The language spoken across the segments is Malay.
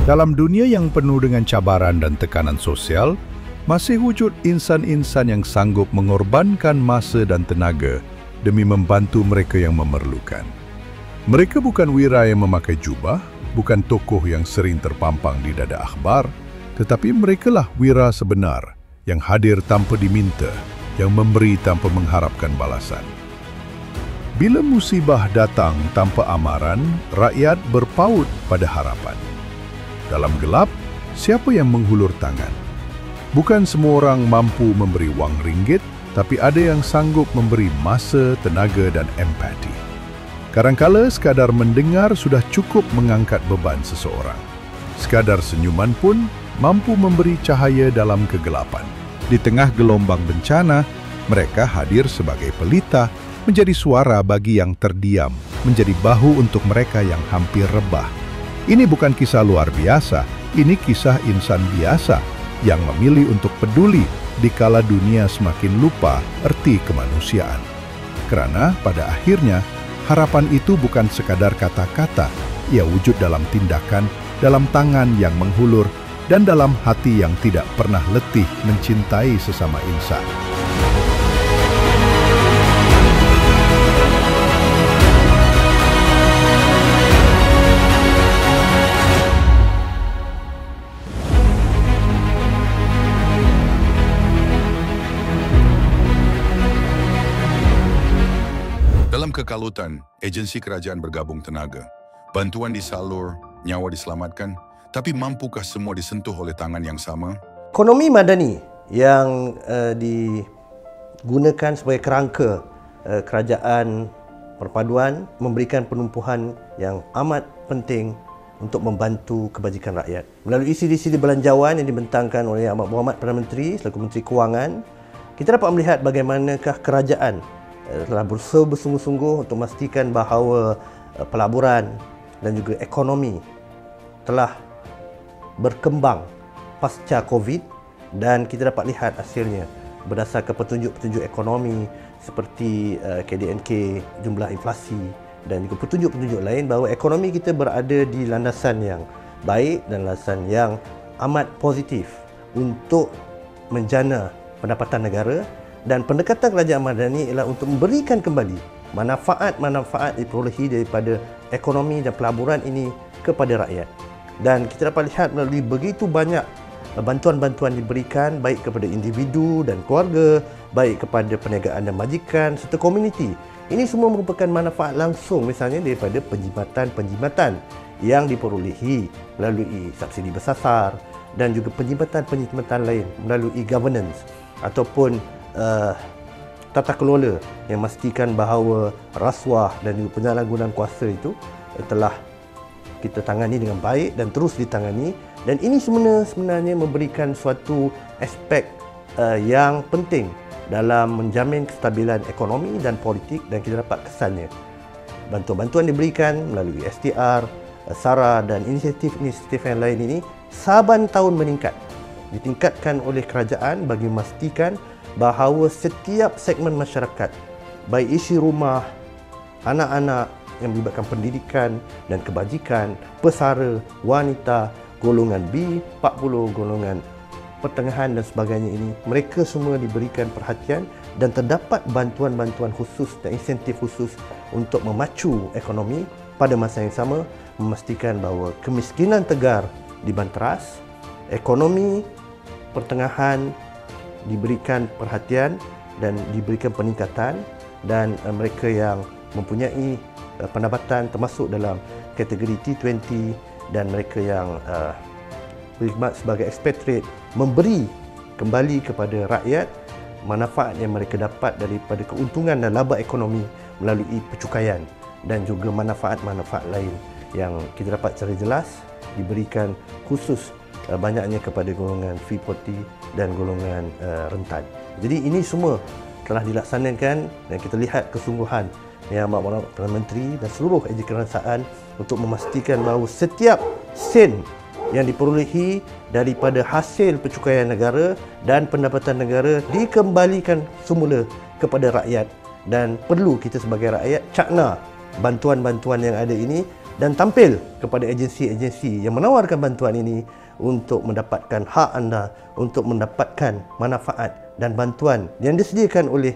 Dalam dunia yang penuh dengan cabaran dan tekanan sosial, masih wujud insan-insan yang sanggup mengorbankan masa dan tenaga demi membantu mereka yang memerlukan. Mereka bukan wira yang memakai jubah, bukan tokoh yang sering terpampang di dada akhbar, tetapi merekalah wira sebenar yang hadir tanpa diminta, yang memberi tanpa mengharapkan balasan. Bila musibah datang tanpa amaran, rakyat berpaut pada harapan. Dalam gelap, siapa yang menghulur tangan? Bukan semua orang mampu memberi wang ringgit, tapi ada yang sanggup memberi masa, tenaga dan empati. Kadangkala sekadar mendengar sudah cukup mengangkat beban seseorang. Sekadar senyuman pun mampu memberi cahaya dalam kegelapan. Di tengah gelombang bencana, mereka hadir sebagai pelita, menjadi suara bagi yang terdiam, menjadi bahu untuk mereka yang hampir rebah. Ini bukan kisah luar biasa, ini kisah insan biasa yang memilih untuk peduli dikala dunia semakin lupa erti kemanusiaan. Kerana pada akhirnya, harapan itu bukan sekadar kata-kata, ia wujud dalam tindakan, dalam tangan yang menghulur, dan dalam hati yang tidak pernah letih mencintai sesama insan. Dalam kekalutan, agensi kerajaan bergabung tenaga. Bantuan disalur, nyawa diselamatkan, tapi mampukah semua disentuh oleh tangan yang sama? Ekonomi madani yang digunakan sebagai kerangka kerajaan perpaduan memberikan penumpuhan yang amat penting untuk membantu kebajikan rakyat. Melalui sidi-sidi belanjawan yang dibentangkan oleh Ahmad Mohamad Perdana Menteri selaku Menteri Kewangan, kita dapat melihat bagaimanakah kerajaan telah berusaha bersungguh-sungguh untuk memastikan bahawa pelaburan dan juga ekonomi telah berkembang pasca COVID, dan kita dapat lihat hasilnya berdasarkan petunjuk-petunjuk ekonomi seperti KDNK, jumlah inflasi dan juga petunjuk-petunjuk lain bahawa ekonomi kita berada di landasan yang baik dan landasan yang amat positif untuk menjana pendapatan negara. Dan pendekatan kerajaan madani ialah untuk memberikan kembali manfaat-manfaat diperolehi daripada ekonomi dan pelaburan ini kepada rakyat. Dan kita dapat lihat melalui begitu banyak bantuan-bantuan diberikan baik kepada individu dan keluarga, baik kepada perniagaan dan majikan serta komuniti. Ini semua merupakan manfaat langsung misalnya daripada penjimatan-penjimatan yang diperolehi melalui subsidi bersasar dan juga penjimatan-penjimatan lain melalui governance ataupun tata kelola yang memastikan bahawa rasuah dan juga penyalahgunaan kuasa itu telah kita tangani dengan baik dan terus ditangani, dan ini sebenarnya memberikan suatu aspek yang penting dalam menjamin kestabilan ekonomi dan politik, dan kita dapat kesannya. Bantuan-bantuan diberikan melalui STR, SARA dan inisiatif-inisiatif yang lain ini saban tahun meningkat. Ditingkatkan oleh kerajaan bagi memastikan bahawa setiap segmen masyarakat, baik isi rumah, anak-anak yang melibatkan pendidikan dan kebajikan, pesara, wanita, golongan B40, golongan pertengahan dan sebagainya ini, mereka semua diberikan perhatian dan terdapat bantuan-bantuan khusus dan insentif khusus untuk memacu ekonomi. Pada masa yang sama, memastikan bahawa kemiskinan tegar dibanteras, ekonomi pertengahan diberikan perhatian dan diberikan peningkatan, dan mereka yang mempunyai pendapatan termasuk dalam kategori T20 dan mereka yang berkhidmat sebagai expatriate memberi kembali kepada rakyat manfaat yang mereka dapat daripada keuntungan dan laba ekonomi melalui pencukaian, dan juga manfaat-manfaat lain yang kita dapat secara jelas diberikan khusus banyaknya kepada golongan V40 dan golongan rentan. Jadi ini semua telah dilaksanakan dan kita lihat kesungguhan Yang Amat Perdana Menteri dan seluruh agensi kerajaan untuk memastikan bahawa setiap sen yang diperolehi daripada hasil pencukaian negara dan pendapatan negara dikembalikan semula kepada rakyat, dan perlu kita sebagai rakyat cakna bantuan-bantuan yang ada ini dan tampil kepada agensi-agensi yang menawarkan bantuan ini untuk mendapatkan hak anda, untuk mendapatkan manfaat dan bantuan yang disediakan oleh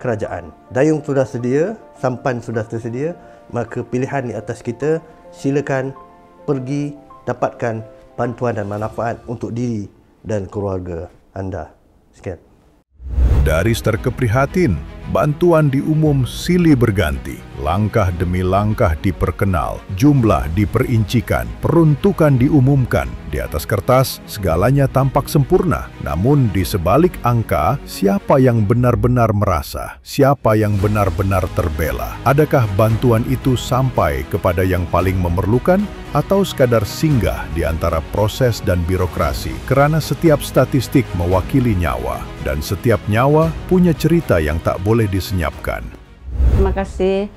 kerajaan. Dayung sudah sedia, sampan sudah tersedia, maka pilihan di atas kita. Silakan pergi dapatkan bantuan dan manfaat untuk diri dan keluarga anda. Sekian. Dari sterke prihatin, bantuan di umum silih berganti. Langkah demi langkah diperkenal, jumlah diperincikan, peruntukan diumumkan. Di atas kertas, segalanya tampak sempurna. Namun di sebalik angka, siapa yang benar-benar merasa? Siapa yang benar-benar terbela? Adakah bantuan itu sampai kepada yang paling memerlukan? Atau sekadar singgah di antara proses dan birokrasi? Kerana setiap statistik mewakili nyawa, dan setiap nyawa punya cerita yang tak boleh disenyapkan. Terima kasih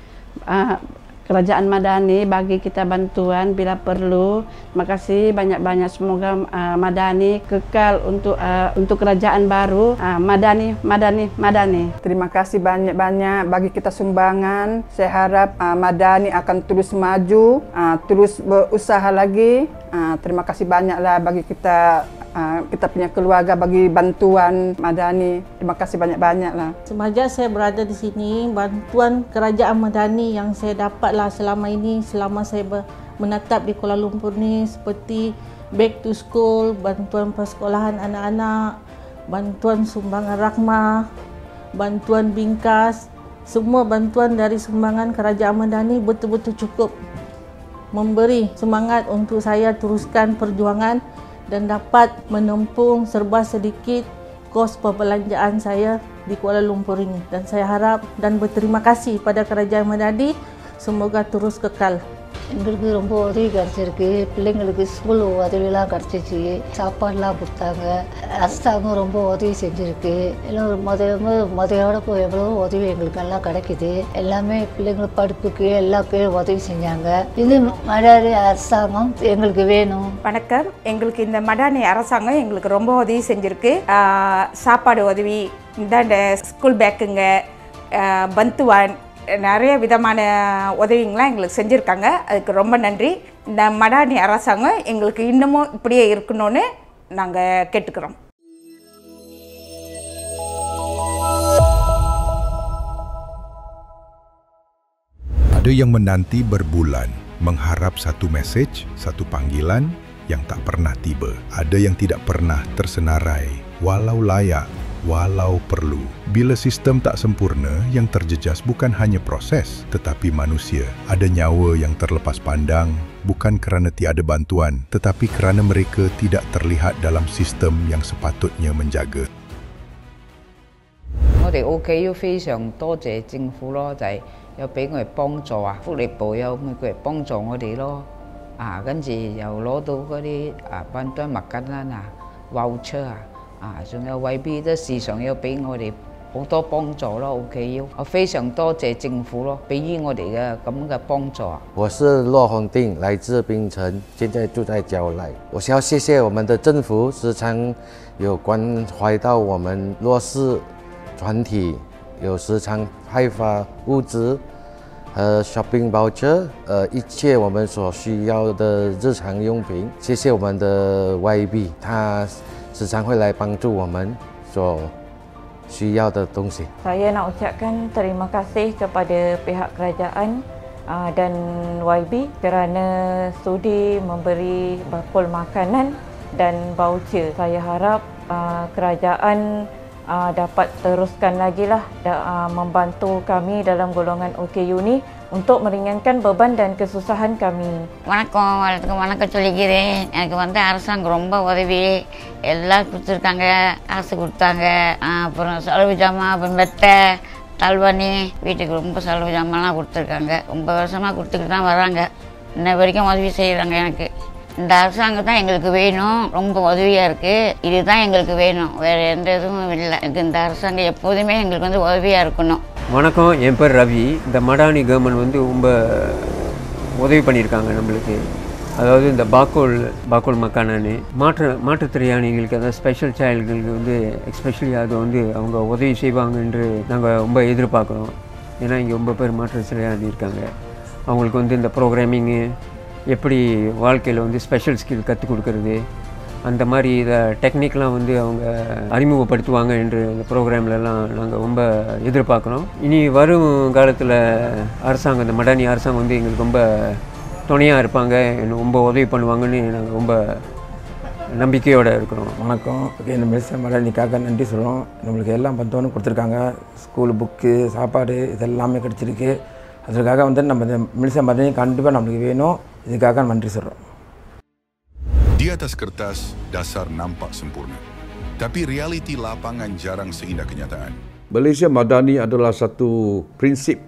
Kerajaan Madani bagi kita bantuan bila perlu. Terima kasih banyak-banyak. Semoga Madani kekal untuk kerajaan baru. Madani. Terima kasih banyak-banyak bagi kita sumbangan. Saya harap Madani akan terus maju, terus berusaha lagi. Terima kasih banyaklah bagi kita punya keluarga bagi bantuan Madani. Terima kasih banyak-banyaklah. Semenjak saya berada di sini, bantuan Kerajaan Madani yang saya dapatlah selama ini, selama saya menetap di Kuala Lumpur ni, seperti back to school, bantuan persekolahan anak-anak, bantuan sumbangan Rahmah, bantuan bingkas, semua bantuan dari sumbangan Kerajaan Madani betul-betul cukup memberi semangat untuk saya teruskan perjuangan dan dapat menempung serba sedikit kos perbelanjaan saya di Kuala Lumpur ini. Dan saya harap dan berterima kasih pada Kerajaan Madani, semoga terus kekal. எங்களுக்கு ரொம்ப உதவி கிடச்சிருக்கு. பிள்ளைங்களுக்கு ஸ்கூல் உதவியெல்லாம் கிடச்சிச்சு. சாப்பாடெலாம் கொடுத்தாங்க. அரசாங்கம் ரொம்ப உதவி செஞ்சுருக்கு. எல்லாம் முதையோட போய் எவ்வளோ உதவி எங்களுக்கு எல்லாம் கிடைக்குது. எல்லாமே பிள்ளைங்களுக்கு படிப்புக்கு எல்லாருக்கும் உதவி செஞ்சாங்க. இது மடானி அரசாங்கம் எங்களுக்கு வேணும். வணக்கம். எங்களுக்கு இந்த மடானி அரசாங்கம் எங்களுக்கு ரொம்ப உதவி செஞ்சுருக்கு. சாப்பாடு உதவி, இந்த ஸ்கூல் பேக்குங்க, பந்துவான், நிறைய விதமான உதவிங்களாம் எங்களுக்கு செஞ்சுருக்காங்க. அதுக்கு ரொம்ப நன்றி. இந்த மடானி அரசாங்கம் எங்களுக்கு இன்னமும் இப்படியே இருக்கணும்னு நாங்கள் கேட்டுக்கிறோம். Ada yang menanti berbulan, mengharap satu mesej, satu panggilan yang tak pernah tiba. Ada yang tidak pernah tersenarai, walau layak, walau perlu. Bila sistem tak sempurna, yang terjejas bukan hanya proses, tetapi manusia. Ada nyawa yang terlepas pandang, bukan kerana tiada bantuan, tetapi kerana mereka tidak terlihat dalam sistem yang sepatutnya menjaga. 我哋 OKU 非常多謝政府咯，就係有俾我哋幫助啊，福利部有佢嚟幫助我哋咯，跟住又攞到嗰啲bantuan makanan voucher 仲有YB 都時常有俾我哋好多幫助咯 ，OKU 我非常多謝政府咯，俾予我哋嘅咁嘅幫助。我是骆宏定，來自檳城，現在住在蕉來。我想要謝謝我們的政府，時常有關懷到我們弱勢團體，有時常派發物資和 shopping voucher，一切我們所需要的日常用品。謝謝我們的 YB， 他時常會來幫助我們所需要的東西。 Saya nak ucapkan terima kasih kepada pihak kerajaan dan YB kerana sudi memberi bakul makanan dan voucher. Saya harap kerajaan dapat teruskan lagi lah membantu kami dalam golongan OKU ni untuk meringankan beban dan kesusahan kami. வணக்கம் சொல்லிக்கிறேன். எனக்கு வந்து அரசாங்கம் ரொம்ப உதவி எல்லாம் கொடுத்துருக்காங்க, காசு கொடுத்தாங்க, அப்புறம் செலவு ஜாமான், அப்புறம் மெத்தை, தல்வானி, வீட்டுக்கு ரொம்ப செலவு ஜாமான்லாம் கொடுத்துருக்காங்க. ரொம்ப வருஷமாக கொடுத்துக்கிட்டு தான் வராங்க. இன்ன வரைக்கும் உதவி செய்கிறாங்க எனக்கு. இந்த அரசாங்கம் தான் எங்களுக்கு வேணும், ரொம்ப உதவியாக இருக்குது. இதுதான் எங்களுக்கு வேணும், வேறு எந்த இதுவும் இல்லை. இந்த அரசாங்கம் எப்போதுமே எங்களுக்கு வந்து உதவியாக இருக்கணும். வணக்கம், என் பேர் ரவி. இந்த மடானி கவர்மெண்ட் வந்து ரொம்ப உதவி பண்ணியிருக்காங்க நம்மளுக்கு. அதாவது இந்த பாக்கோல் மக்கானு மாற்றுத்திறனாளிகளுக்கு, அதாவது ஸ்பெஷல் சைல்டுகளுக்கு வந்து எஸ்பெஷலி அது வந்து அவங்க உதவி செய்வாங்க என்று நாங்கள் ரொம்ப எதிர்பார்க்குறோம். ஏன்னா இங்கே ரொம்ப பேர் மாற்றுத்திறனாளி இருக்காங்க. அவங்களுக்கு வந்து இந்த ப்ரோக்ராமிங்கு எப்படி வாழ்க்கையில் வந்து ஸ்பெஷல் ஸ்கில் கற்றுக் கொடுக்கறது அந்த மாதிரி இதை டெக்னிக்லாம் வந்து அவங்க அறிமுகப்படுத்துவாங்க என்று இந்த ப்ரோக்ராம்லலாம் நாங்கள் ரொம்ப எதிர்பார்க்குறோம். இனி வரும் காலத்தில் அரசாங்கம், இந்த மடானி அரசாங்கம் வந்து எங்களுக்கு ரொம்ப துணையாக இருப்பாங்க, ரொம்ப உதவி பண்ணுவாங்கன்னு நாங்கள் ரொம்ப நம்பிக்கையோடு இருக்கிறோம். வணக்கம். இந்த மலேசியா மடானிக்காக நன்றி சொல்கிறோம். நம்மளுக்கு எல்லாம் பந்தோன்னு கொடுத்துருக்காங்க. ஸ்கூல் புக்கு, சாப்பாடு இதெல்லாமே கிடச்சிருக்கு. அதற்காக வந்து நம்ம இந்த மலேசியா மடானி கண்டிப்பாக நம்மளுக்கு வேணும். இதுக்காக நன்றி சொல்கிறோம். Di atas kertas, dasar nampak sempurna. Tapi realiti lapangan jarang seindah kenyataan. Malaysia Madani adalah satu prinsip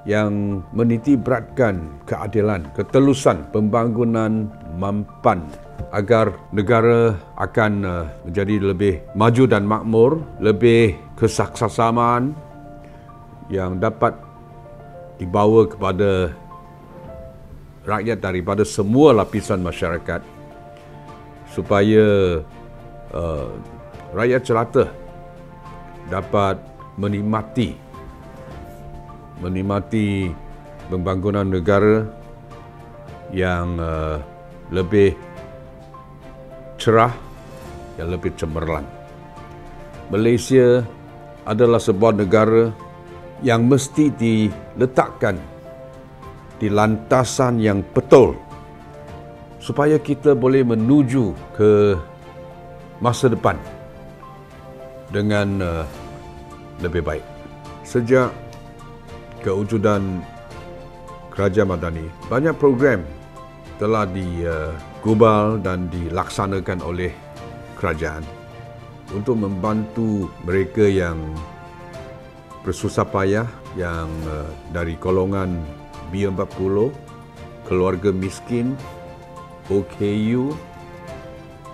yang menitiberatkan keadilan, ketelusan, pembangunan mampan agar negara akan menjadi lebih maju dan makmur, lebih kesaksasamaan yang dapat dibawa kepada rakyat daripada semua lapisan masyarakat supaya rakyat jelata dapat menikmati pembangunan negara yang lebih cerah, yang lebih cemerlang. Malaysia adalah sebuah negara yang mesti diletakkan di lantasan yang betul supaya kita boleh menuju ke masa depan dengan lebih baik. Sejak kewujudan Kerajaan Madani, banyak program telah digubal dan dilaksanakan oleh kerajaan untuk membantu mereka yang bersusah payah, yang dari golongan B40, keluarga miskin, OKU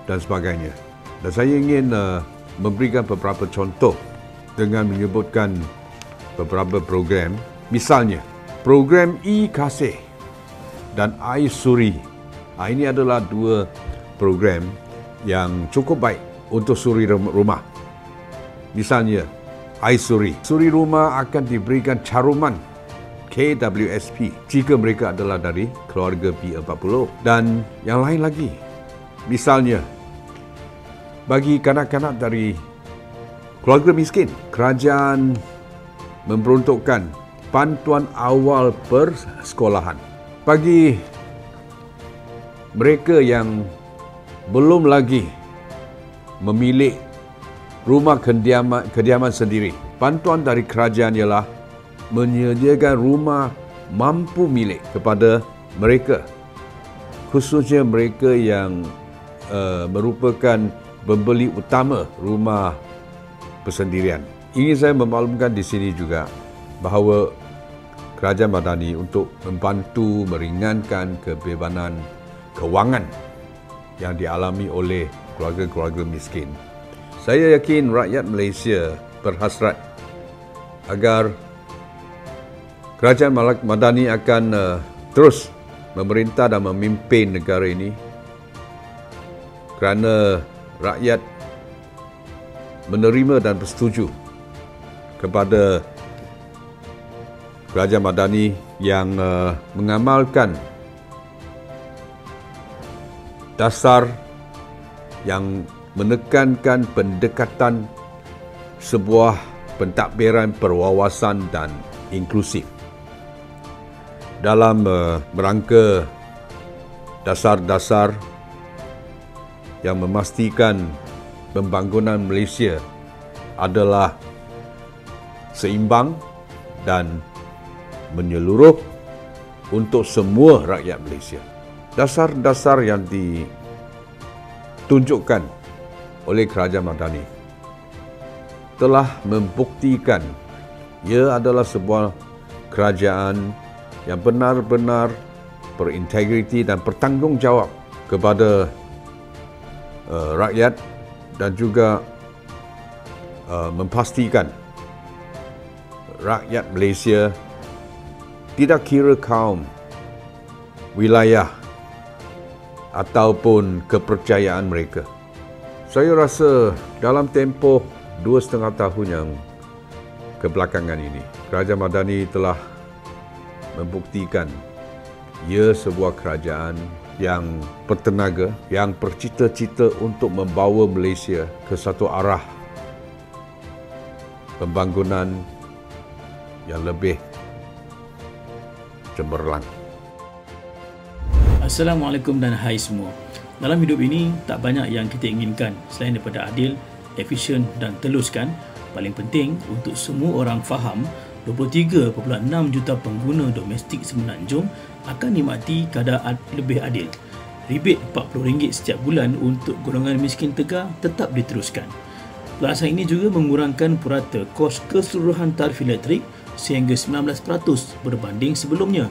dan sebagainya. Dan saya ingin memberikan beberapa contoh dengan menyebutkan beberapa program. Misalnya, program E-Kasih dan iSuri. Ini adalah dua program yang cukup baik untuk suri rumah. Misalnya, iSuri. Suri rumah akan diberikan caruman KWSP jika mereka adalah dari keluarga B40 dan yang lain lagi. Misalnya, bagi kanak-kanak dari keluarga miskin, kerajaan memperuntukkan bantuan awal persekolahan. Bagi mereka yang belum lagi memilih rumah kediaman sendiri, bantuan dari kerajaan ialah menyediakan rumah mampu milik kepada mereka, khususnya mereka yang merupakan pembeli utama rumah persendirian. Ingin saya memaklumkan di sini juga bahawa Kerajaan Madani untuk membantu meringankan kebebanan kewangan yang dialami oleh keluarga-keluarga miskin. Saya yakin rakyat Malaysia berhasrat agar Kerajaan Madani akan terus memerintah dan memimpin negara ini kerana rakyat menerima dan bersetuju kepada Kerajaan Madani yang mengamalkan dasar yang menekankan pendekatan sebuah pentadbiran berwawasan dan inklusif dalam merangka dasar-dasar yang memastikan pembangunan Malaysia adalah seimbang dan menyeluruh untuk semua rakyat Malaysia. Dasar-dasar yang ditunjukkan oleh Kerajaan Madani telah membuktikan ia adalah sebuah kerajaan yang benar-benar berintegriti dan bertanggungjawab kepada rakyat dan juga memastikan rakyat Malaysia tidak kira kaum, wilayah ataupun kepercayaan mereka. Saya rasa dalam tempoh 2,5 tahun yang kebelakangan ini, Kerajaan Madani telah membuktikan ia sebuah kerajaan yang bertenaga, yang bercita-cita untuk membawa Malaysia ke satu arah pembangunan yang lebih cemerlang. Assalamualaikum dan hai semua. Dalam hidup ini, tak banyak yang kita inginkan selain daripada adil, efisien dan teluskan. Paling penting untuk semua orang faham 23.6 juta pengguna domestik Semenanjung akan nikmati keadaan lebih adil. Rebate RM40 setiap bulan untuk golongan miskin tegar tetap diteruskan. Pelaksana ini juga mengurangkan purata kos keseluruhan tarif elektrik sehingga 19% berbanding sebelumnya.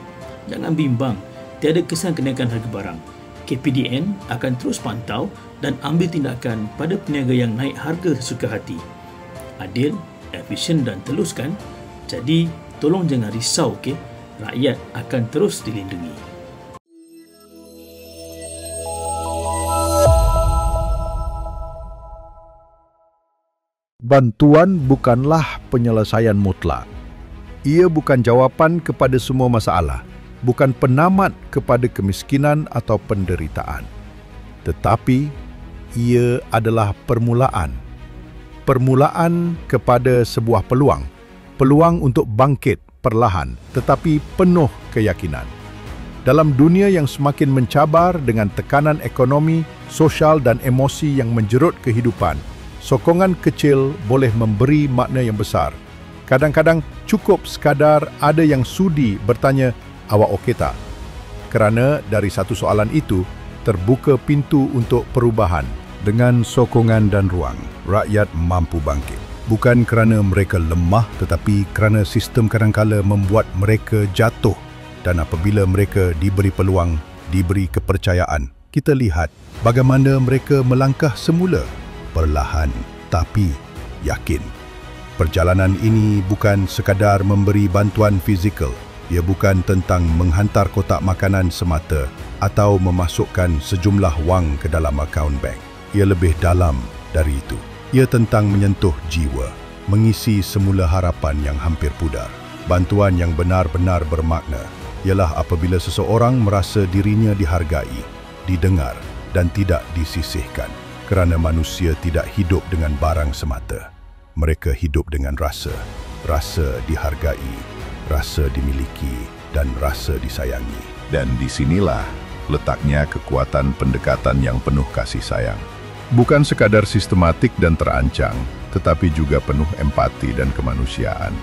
Jangan bimbang, tiada kesan kenaikan harga barang. KPDN akan terus pantau dan ambil tindakan pada peniaga yang naik harga sesuka hati. Adil, efisien dan teluskan. Jadi, tolong jangan risau, okey? Rakyat akan terus dilindungi. Bantuan bukanlah penyelesaian mutlak. Ia bukan jawapan kepada semua masalah, bukan penamat kepada kemiskinan atau penderitaan. Tetapi, ia adalah permulaan. Permulaan kepada sebuah peluang. Peluang untuk bangkit perlahan tetapi penuh keyakinan. Dalam dunia yang semakin mencabar dengan tekanan ekonomi, sosial dan emosi yang menjerut kehidupan, sokongan kecil boleh memberi makna yang besar. Kadang-kadang cukup sekadar ada yang sudi bertanya, "Awak okey tak?" Kerana dari satu soalan itu, terbuka pintu untuk perubahan. Dengan sokongan dan ruang, rakyat mampu bangkit. Bukan kerana mereka lemah tetapi kerana sistem kadangkala membuat mereka jatuh, dan apabila mereka diberi peluang, diberi kepercayaan, kita lihat bagaimana mereka melangkah semula, perlahan tapi yakin. Perjalanan ini bukan sekadar memberi bantuan fizikal, ia bukan tentang menghantar kotak makanan semata atau memasukkan sejumlah wang ke dalam akaun bank. Ia lebih dalam dari itu. Ia tentang menyentuh jiwa, mengisi semula harapan yang hampir pudar. Bantuan yang benar-benar bermakna ialah apabila seseorang merasa dirinya dihargai, didengar dan tidak disisihkan. Kerana manusia tidak hidup dengan barang semata. Mereka hidup dengan rasa. Rasa dihargai, rasa dimiliki dan rasa disayangi. Dan disinilah letaknya kekuatan pendekatan yang penuh kasih sayang. Bukan sekadar sistematik dan terancang, tetapi juga penuh empati dan kemanusiaan.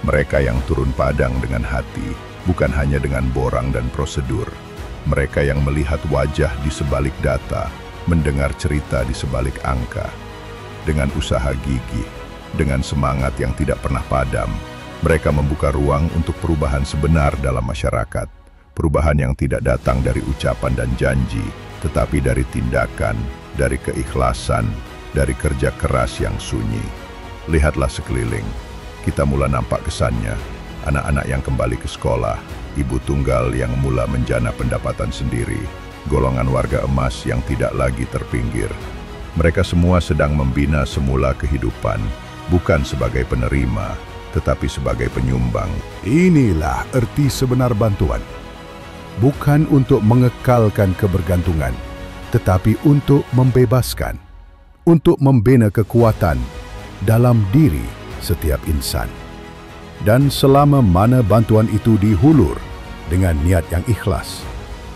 Mereka yang turun padang dengan hati, bukan hanya dengan borang dan prosedur. Mereka yang melihat wajah di sebalik data, mendengar cerita di sebalik angka. Dengan usaha gigih, dengan semangat yang tidak pernah padam, mereka membuka ruang untuk perubahan sebenar dalam masyarakat. Perubahan yang tidak datang dari ucapan dan janji, tetapi dari tindakan, dari keikhlasan, dari kerja keras yang sunyi. Lihatlah sekeliling, kita mula nampak kesannya. Anak-anak yang kembali ke sekolah, ibu tunggal yang mula menjana pendapatan sendiri, golongan warga emas yang tidak lagi terpinggir. Mereka semua sedang membina semula kehidupan, bukan sebagai penerima, tetapi sebagai penyumbang. Inilah erti sebenar bantuan. Bukan untuk mengekalkan kebergantungan, tetapi untuk membebaskan, untuk membina kekuatan dalam diri setiap insan. Dan selama mana bantuan itu dihulur dengan niat yang ikhlas,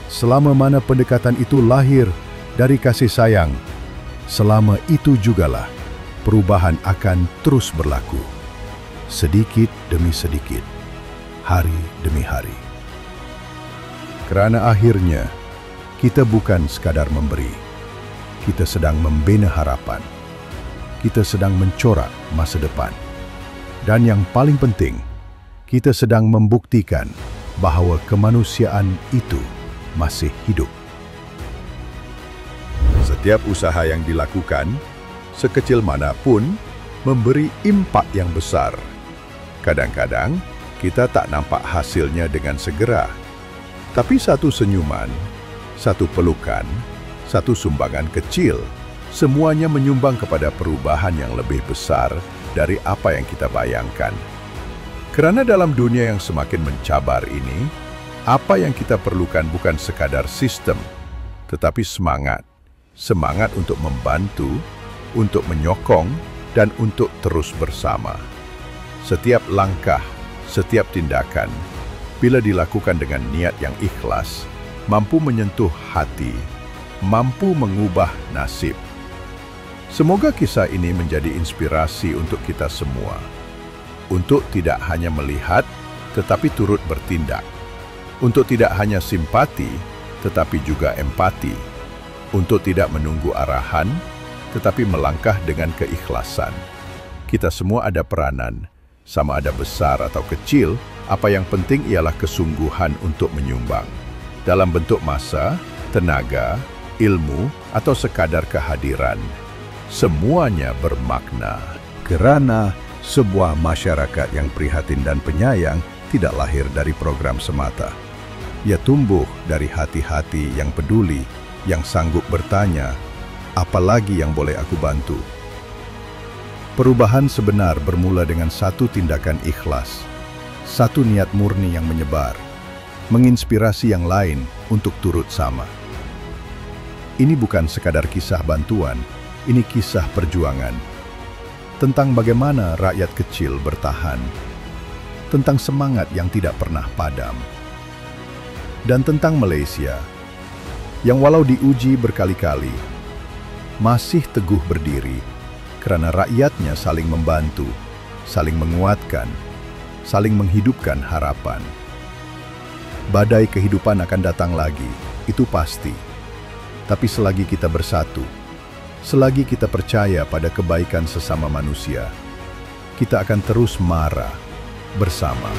selama mana pendekatan itu lahir dari kasih sayang, selama itu jugalah perubahan akan terus berlaku, sedikit demi sedikit, hari demi hari. Kerana akhirnya, kita bukan sekadar memberi, kita sedang membina harapan, kita sedang mencorak masa depan. Dan yang paling penting, kita sedang membuktikan bahawa kemanusiaan itu masih hidup. Setiap usaha yang dilakukan, sekecil manapun, memberi impak yang besar. Kadang-kadang, kita tak nampak hasilnya dengan segera. Tapi satu senyuman, satu pelukan, satu sumbangan kecil, semuanya menyumbang kepada perubahan yang lebih besar dari apa yang kita bayangkan. Kerana dalam dunia yang semakin mencabar ini, apa yang kita perlukan bukan sekadar sistem, tetapi semangat. Semangat untuk membantu, untuk menyokong, dan untuk terus bersama. Setiap langkah, setiap tindakan, bila dilakukan dengan niat yang ikhlas, mampu menyentuh hati, mampu mengubah nasib. Semoga kisah ini menjadi inspirasi untuk kita semua, untuk tidak hanya melihat, tetapi turut bertindak. Untuk tidak hanya simpati, tetapi juga empati. Untuk tidak menunggu arahan, tetapi melangkah dengan keikhlasan. Kita semua ada peranan, sama ada besar atau kecil, apa yang penting ialah kesungguhan untuk menyumbang. Dalam bentuk masa, tenaga, ilmu, atau sekadar kehadiran. Semuanya bermakna. Kerana sebuah masyarakat yang prihatin dan penyayang tidak lahir dari program semata. Ia tumbuh dari hati-hati yang peduli, yang sanggup bertanya, apalagi yang boleh aku bantu? Perubahan sebenar bermula dengan satu tindakan ikhlas, satu niat murni yang menyebar, menginspirasi yang lain untuk turut sama. Ini bukan sekadar kisah bantuan, ini kisah perjuangan. Tentang bagaimana rakyat kecil bertahan, tentang semangat yang tidak pernah padam, dan tentang Malaysia, yang walau diuji berkali-kali, masih teguh berdiri, kerana rakyatnya saling membantu, saling menguatkan, saling menghidupkan harapan. Badai kehidupan akan datang lagi, itu pasti. Tapi selagi kita bersatu, selagi kita percaya pada kebaikan sesama manusia, kita akan terus marah bersama.